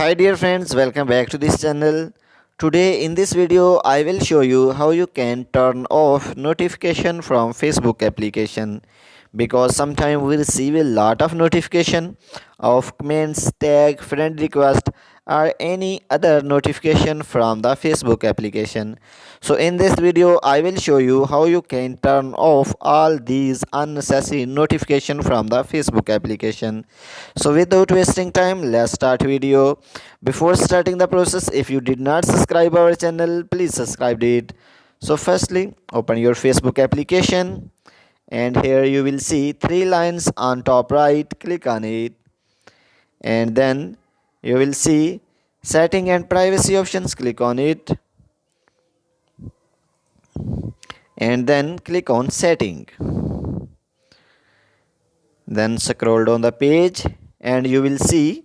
Hi dear friends, welcome back to this channel. Today in this video I will show you how you can turn off notification from Facebook application, because sometimes we receive a lot of notification of comments, tag, friend request or any other notification from the Facebook application. So in this video I will show you how you can turn off all these unnecessary notification from the Facebook application. So without wasting time, let's start video. Before starting the process, if you did not subscribe our channel, please subscribe it. So firstly, open your Facebook application, and here you will see three lines on top right. Click on it, and then you will see setting and privacy options. Click on it, and then click on setting. Then scroll down the page and you will see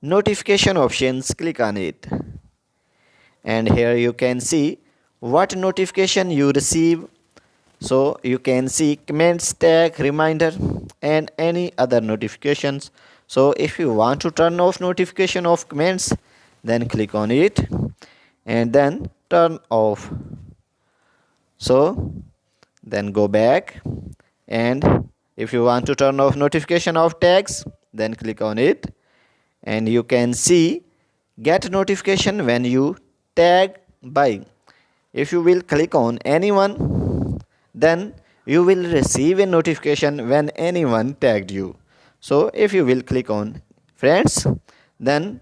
notification options. Click on it, and here you can see what notification you receive. So you can see comments, tag, reminder and any other notifications. So if you want to turn off notification of comments, then click on it and then turn off. So then go back, and if you want to turn off notification of tags, then click on it, and you can see get notification when you tag by. If you will click on anyone, then you will receive a notification when anyone tagged you. So if you will click on friends, then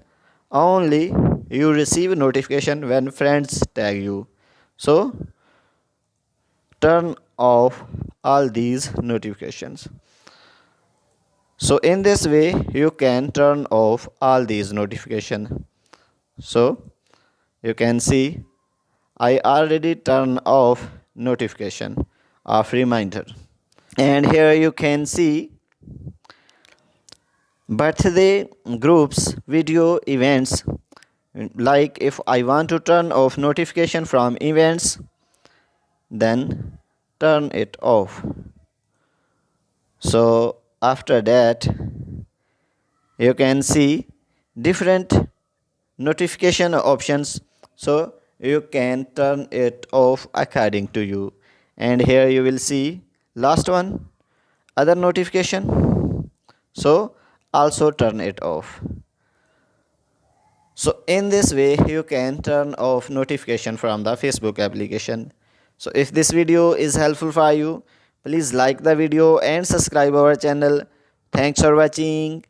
only you receive a notification when friends tag you. So turn off all these notifications. So in this way you can turn off all these notifications. So you can see I already turn off notification of reminder, and here you can see birthday, groups, video, events. Like if I want to turn off notification from events, then turn it off. So after that you can see different notification options, so you can turn it off according to you. And here you will see last one, other notification, so also turn it off. So in this way you can turn off notification from the Facebook application. So if this video is helpful for you, please like the video and subscribe our channel. Thanks for watching.